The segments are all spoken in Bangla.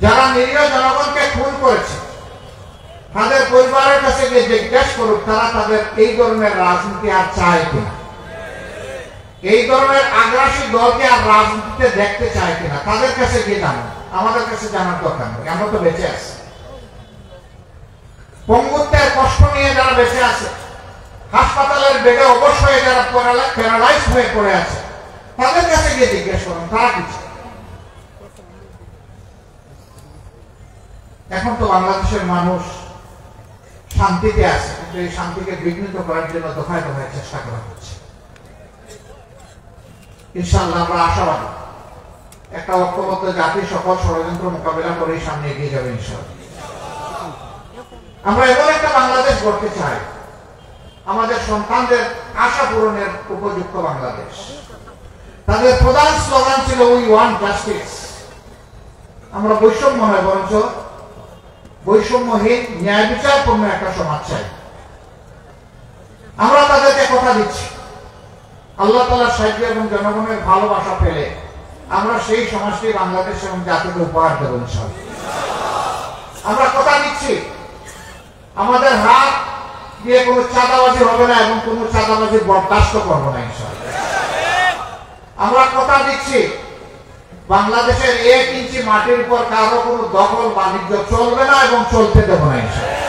যারা নিরীহ জনগণকে খুন করেছে তাদের পরিবারের কাছে গিয়ে জিজ্ঞেস করুক তারা তাদের এই ধরনের রাজনীতি আর চায় কিনা, এই ধরনের আগ্রাসী দলকে আর রাজনীতিতে দেখতে চায় কিনা। তাদের কাছে গিয়ে জানুন, আমাদের কাছে জানার দরকার নেই, আমরা তো বেঁচে আছি। পঙ্গুত্বের কষ্ট নিয়ে যারা বেঁচে আছে, হাসপাতালের বেডে অবশ্যই যারা প্যারালাইজ হয়ে পড়ে আছে, তাদের কাছে গিয়ে জিজ্ঞেস করুন তারা কি চায়। এখন তো বাংলাদেশের মানুষ শান্তিতে আছে, কিন্তু এই শান্তিকে বিঘ্নিত করার জন্য দফায় দফায় চেষ্টা করা হচ্ছে। ইনশাআল্লাহ আমরা আশাবাদী একটা ঐক্যবদ্ধ জাতি সকল ষড়যন্ত্র মোকাবেলা করেই সামনে এগিয়ে যাবে ইনশাআল্লাহ। আমরা এমন একটা বাংলাদেশ গড়তে চাই, আমাদের সন্তানদের আশা পূরণের উপযুক্ত বাংলাদেশ। তাদের প্রধান স্লোগান ছিল উই ওয়ান্ট জাস্টিস। আমরা বৈষম্য নয়, বরঞ্চ বৈষম্যহীন ন্যায় বিচারপূর্ণ একটা সমাজ চাই। আমরা তাদেরকে কথা দিচ্ছি, আল্লাহ তাআলার সাহায্য এবং জনগণের ভালোবাসা পেলে আমরা সেই সমাজটি বাংলাদেশ এবং জাতিকে উপহার দেব ইনশাআল্লাহ। আমরা কথা দিচ্ছি আমাদের হাত দিয়ে কোনো চাঁদাবাজি হবে না এবং কোনো চাঁদাবাজি বরদাস্ত করবো না ইনশাআল্লাহ। আমরা কথা দিচ্ছি বাংলাদেশের 1 ইঞ্চি মাটির উপর কারো কোনো দখল বাণিজ্য চলবে না এবং চলতে দেব না ইনশাআল্লাহ।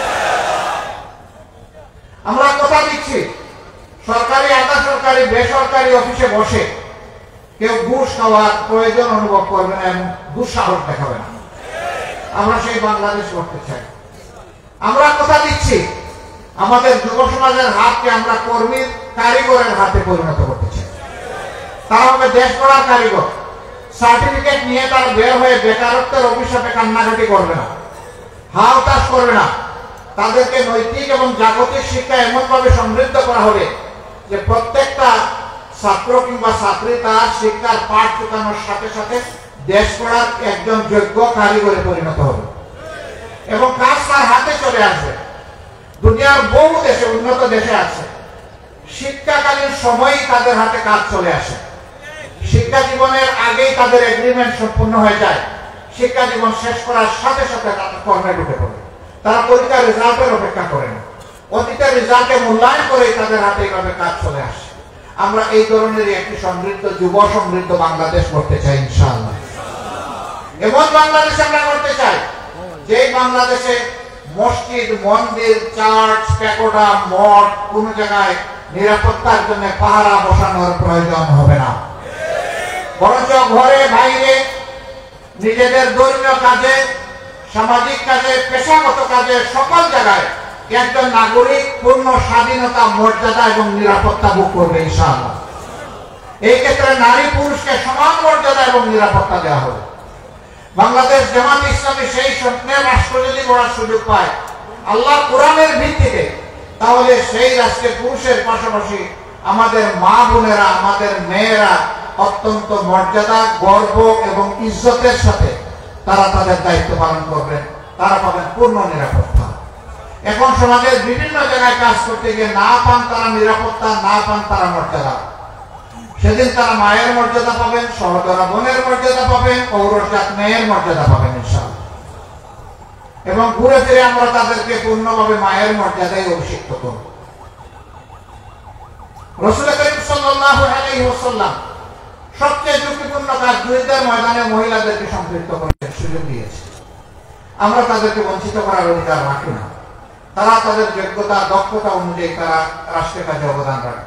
আমরা কথা দিচ্ছি সরকারি আধা সরকারি বেসরকারি অফিসে বসে কেউ ঘুষ খাওয়ার প্রয়োজন অনুভব করবে না এবং দুঃসাহস দেখাবে না। আমরা সেই বাংলাদেশ করতে চাই। আমরা কথা দিচ্ছি আমাদের যুব সমাজের হাতকে আমরা কর্মীর কারিগরের হাতে পরিণত করতে চাই। তারা হবে দেশ গড়ার কারিগর। সার্টিফিকেট নিয়ে তারা বের হয়ে বেকারত্বের অভিশাপে কান্নাকাটি করবে না, হাওতাস করবে না। তাদেরকে নৈতিক এবং জাগতিক শিক্ষা এমন ভাবে সমৃদ্ধ করা হবে যে প্রত্যেকটা ছাত্র কিংবা ছাত্রী তার শিক্ষার পাঠ চুকানোর সাথে সাথে দেশ গড়ার একজন যোগ্য কারিগরে পরিণত হবে এবং কাজ তার হাতে চলে আসবে। দুনিয়ার বহু দেশে, উন্নত দেশে আছে, শিক্ষাকালীন সময়ই তাদের হাতে কাজ চলে আসে। শিক্ষা জীবনের আগেই তাদের এগ্রিমেন্ট সম্পূর্ণ হয়ে যায়। শিক্ষা জীবন শেষ করার সাথে সাথে তাদের কর্মে ঢুকে পড়ে। তারা পরীক্ষার রেজাল্টের অপেক্ষা করে না, অতীতের রেজাল্টে মূল্যায়ন করেই তাদের হাতে এইভাবে কাজ চলে আসে। আমরা এই ধরনের একটি সমৃদ্ধ যুব সমৃদ্ধ বাংলাদেশ করতে চাই ইনশাআল্লাহ। এমন বাংলাদেশ আমরা করতে চাই যে বাংলাদেশে মসজিদ, মন্দির, চার্চ, প্যাগোডা, মঠ কোন জায়গায় নিরাপত্তার জন্য পাহারা বসানোর প্রয়োজন হবে না, বরঞ্চ ঘরে বাইরে নিজেদের ধর্মীয় কাজে, সামাজিক কাজে, পেশাগত কাজে সকল জায়গায় একজন নাগরিক পূর্ণ স্বাধীনতা, মর্যাদা এবং নিরাপত্তা ভোগ করবে ইনশাআল্লাহ। এই ক্ষেত্রে নারী পুরুষকে সমান মর্যাদা এবং নিরাপত্তা দেওয়া হবে। বাংলাদেশ জামাত ইসলামী সেই স্বপ্নের রাষ্ট্র যদি গড়ার সুযোগ পায় আল্লাহ কোরআনের ভিত্তিতে, তাহলে সেই রাষ্ট্রে পুরুষের পাশাপাশি আমাদের মা বোনেরা, আমাদের মেয়েরা অত্যন্ত মর্যাদা, গর্ব এবং ইজ্জতের সাথে তারা তাদের দায়িত্ব পালন করবেন। তারা পাবেন পূর্ণ নিরাপত্তা। এখন সমাজের বিভিন্ন জায়গায় কাজ করতে গিয়ে না পান তারা নিরাপত্তা, না পান তারা মর্যাদা। সেদিন তারা মায়ের মর্যাদা পাবেন, সহদরা বোনের মর্যাদা পাবেন, পৌরজাত মেয়ের মর্যাদা পাবেন ইনশাআল্লাহ। এবং ঘুরে ফিরে আমরা তাদেরকে পূর্ণভাবে মায়ের মর্যাদায় অভিষিক্ত করব। রাসূল করিম সাল্লাল্লাহু আলাইহি ওয়াসাল্লাম সবচেয়ে ঝুঁকিপূর্ণ কাজ যুদ্ধের ময়দানে মহিলাদেরকে সম্পৃক্ত করার সুযোগ দিয়েছে। আমরা তাদেরকে বঞ্চিত করার অধিকার রাখি না। তারা তাদের যোগ্যতা, দক্ষতা অনুযায়ী তারা রাষ্ট্রের কাজে অবদান রাখে।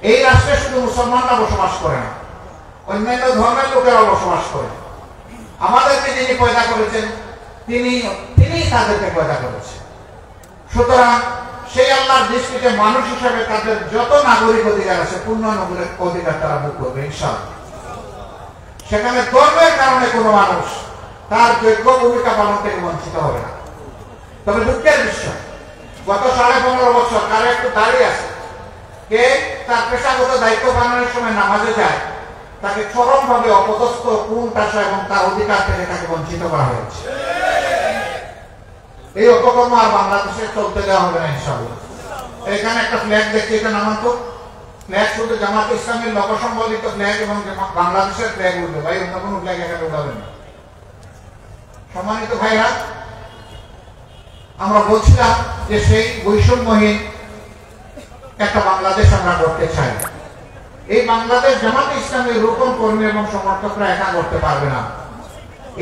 এই রাষ্ট্রে শুধু মুসলমানরা বসবাস করে না, অন্যান্য ধর্মের লোকেরা বসবাস করে। আমাদেরকে যিনি পয়দা করেছেন তিনি তাদেরকে পয়দা করেছেন। সুতরাং সেই আল্লাহর দৃষ্টিতে মানুষ হিসাবে তাদের যত নাগরিক অধিকার আছে পূর্ণ নাগরিক অধিকার তারা ভোগ করবে ইনশাআল্লাহ। সেখানে ধর্মের কারণে কোনো মানুষ তার যোগ্য ভূমিকা পালন থেকে বঞ্চিত হবে না। তবে দুঃখের বিষয়, গত 15.5 বছর কারো একটু দাঁড়িয়ে আছে, কে তার পেশাগত দায়িত্ব পালনের সময় নামাজে যায়, তাকে চরমভাবে অপদস্থ, কুণ্ঠাসা এবং তার অধিকার থেকে তাকে বঞ্চিত করা হয়েছে। এই অপকর্ম আর বাংলাদেশে চলতে দেওয়া হবে না ইনশাআল্লাহ। এখানে একটা ফ্ল্যাগ দেখছি, এটা নামান্ত ফ্ল্যাগ শুধু জামাত ইসলামের লোক সম্বলিত ফ্ল্যাগ এবং বাংলাদেশের ফ্ল্যাগ উঠবে ভাই, অন্য কোনো ফ্ল্যাগ এখানে উঠাবেন না। সম্মানিত ভাইরা, আমরা বলছিলাম যে সেই বৈষম্যহীন একটা বাংলাদেশ আমরা করতে চাই। এই বাংলাদেশ জামাতে ইসলামের রোপণ কর্মী এবং সমর্থকরা একা করতে পারবে না।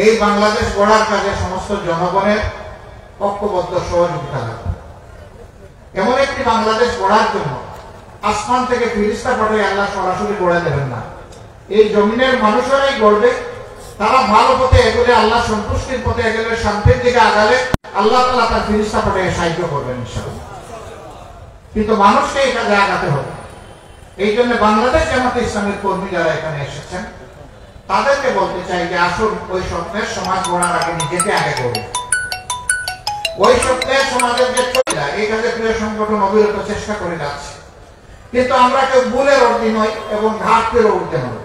এই বাংলাদেশ গড়ার কাজে সমস্ত জনগণের ঐক্যবদ্ধ সহযোগিতা লাগবে। এমন একটি বাংলাদেশ গড়ার জন্য আসমান থেকে ফিরিস্তা পাঠিয়ে আল্লাহ সরাসরি গড়ে দেবেন না। এই জমিনের মানুষেরাই গড়বে। তারা ভালো পথে এগোলে, আল্লাহ সন্তুষ্টির পথে এগোলে, শান্তির দিকে আগালে আল্লাহ তাআলা তার ফিরিস্তা পাঠিয়ে সাহায্য করবেন ইনশাআল্লাহ। কিন্তু মানুষকে এই কাজে আগাতে হবে। এই জন্য বাংলাদেশ জামাতে ইসলামের কর্মী যারা এখানে এসেছেন তাদেরকে বলতে চাই যে আসুন ওই স্বপ্নের সমাজ গড়ার আগে নিজেকে আগে করুন। ওই স্বপ্নের সমাজের যে চলে এই কাজে প্রিয় সংগঠন অবিরত চেষ্টা করে যাচ্ছে, কিন্তু আমরা কেউ ভুলের অর্ধি নই এবং ঘাটতির ঊর্ধ্বে নই।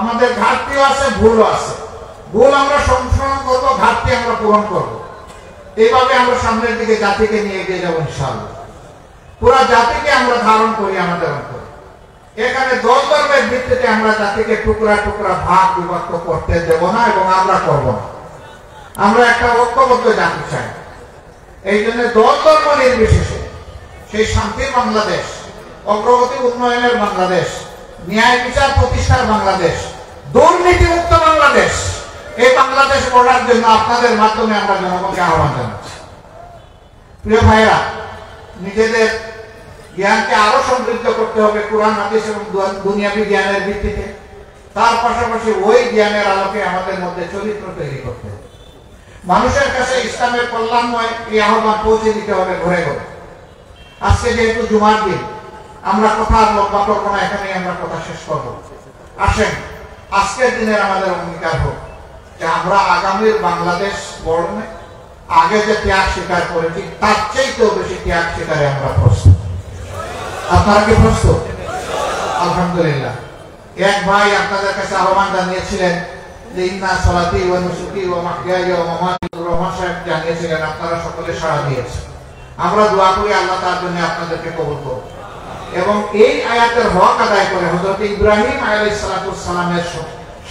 আমাদের ঘাটতিও আছে, ভুলও আছে। ভুল আমরা সংশোধন করবো, ঘাটতি আমরা পূরণ করবো। এইভাবে আমরা সামনের দিকে জাতিকে নিয়ে এগিয়ে যাবো ইনশাআল্লাহ। পুরা জাতিকে আমরা ধারণ করি আমাদের অন্তরে। এখানে দল ধর্মের ভিত্তিতে আমরা জাতিকে টুকরা টুকরা ভাগ বিভক্ত করতে দেব না এবং আমরা করব না। আমরা একটা ঐক্যবদ্ধ জাতি চাই। এই জন্য দল ধর্ম নির্বিশেষে সেই শান্তির বাংলাদেশ, অগ্রগতি উন্নয়নের বাংলাদেশ, ন্যায় বিচার প্রতিষ্ঠার বাংলাদেশ, দুর্নীতি মুক্ত বাংলাদেশ, এই বাংলাদেশ গড়ার জন্য আপনাদের মাধ্যমে আমরা জনগণকে আহ্বান জানাচ্ছি। প্রিয় ভাইরা, নিজেদের জ্ঞানকে আরো সমৃদ্ধ করতে হবে কোরআন হাদিস এবং দুনিয়াবি জ্ঞানের ভিত্তিতে। তার পাশাপাশি ওই জ্ঞানের আলোকে আমাদের মধ্যে চরিত্র তৈরি করতে হবে। মানুষের কাছে ইসলামের কল্যাণময় এই আহ্বান পৌঁছে দিতে হবে ঘরে ঘরে। আজকে যেহেতু জুমার দিন, আমরা কথা আর লম্বা করবো না, এখানে আমরা কথা শেষ করবো। আসেন আজকের দিনের আমাদের অঙ্গীকার হোক যে আমরা আগামীর বাংলাদেশ গড়নে আগে যে ত্যাগ স্বীকার করেছি তার চাইতেও বেশি ত্যাগ স্বীকারে আমরা প্রস্তুত। আপনারা কি প্রস্তুত? আলহামদুলিল্লাহ। এক ভাই আপনাদের কাছে আহ্বান জানিয়েছিলেন যে ইন্না সালাতি ওয়া নুসুকি ওয়া মাহইয়ায়া ওয়া মামাতি, রহমান সাহেব জানিয়েছিলেন, আপনারা সকলে সাড়া দিয়েছেন। আমরা দোয়া করি আল্লাহ তার জন্য আপনাদেরকে কবুল করুন এবং এই আয়াতের হক আদায় করে হযরত ইব্রাহিম আলাইহিস সালাতুস সালামের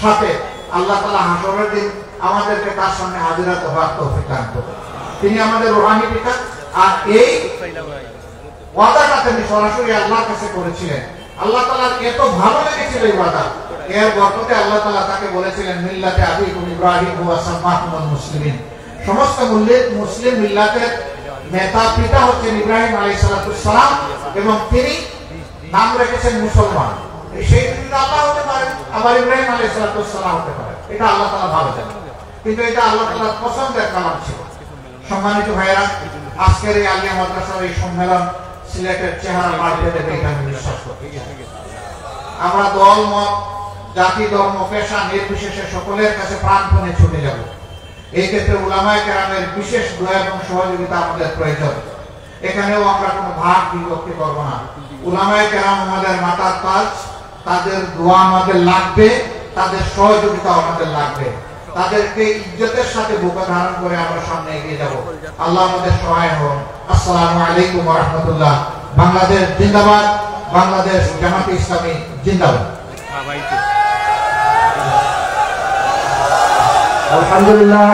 সাথে আল্লাহ তাআলা হাশরের দিন আমাদেরকে তার সামনে হাজিরা হওয়ার তৌফিক দান করুন। তিনি আমাদের রূহানি পিতা। আর এই ওয়াদাটা তিনি সরাসরি আল্লাহর কাছে করেছিলেন। আল্লাহ তাআলার এত ভালো লেগেছিল এই ওয়াদা, এর বরকতে আল্লাহ তাআলা তাকে বলেছিলেন মিল্লাতে আবিকুম ইব্রাহিম ওয়া সাম্মাকুমুল মুসলিমিন। সমস্ত মুসলিম মিল্লাতের নেতা পিতা হচ্ছেন ইব্রাহিম আলাইহিস সালাতুস সালাম এবং তিনি নাম রেখেছেন মুসলমান। সেই দিন আল্লাহ হতে পারে, আবার ইব্রাহিম আলাইহিস সালাতুস সালাম হতে পারে, এটা আল্লাহ তাআলা ভালো জানেন, কিন্তু এটা আল্লাহ তাআলার পছন্দের কালাম ছিল। সম্মানিত ভাইরা, আজকের এই আলিয়া মাদ্রাসার এই সম্মেলন সিলেটের চেহারা পাল্টে দেবে এটা আমি বিশ্বাস করি। আমরা দল মত জাতি ধর্ম পেশা নির্বিশেষে সকলের কাছে প্রাণপণে ছুটে যাব। এই ক্ষেত্রে উলামায়ে কেরামের বিশেষ দোয়া এবং সহযোগিতা আমাদের প্রয়োজন। এখানেও আমরা কোনো ভাগ বিভক্তি করব না। উলামায়ে কেরাম আমাদের মাথার তাজ, তাদের দোয়া আমাদের লাগবে, তাদের সহযোগিতা আমাদের লাগবে। তাদেরকে ইজ্জতের সাথে বুকে ধারণ করে আমরা সামনে এগিয়ে যাব। আল্লাহ আমাদের সহায় হন। আসসালামু আলাইকুম ওয়া রাহমাতুল্লাহ। বাংলাদেশ জিন্দাবাদ, বাংলাদেশ জামাতে ইসলামী জিন্দাবাদ। আলহামদুলিল্লাহ।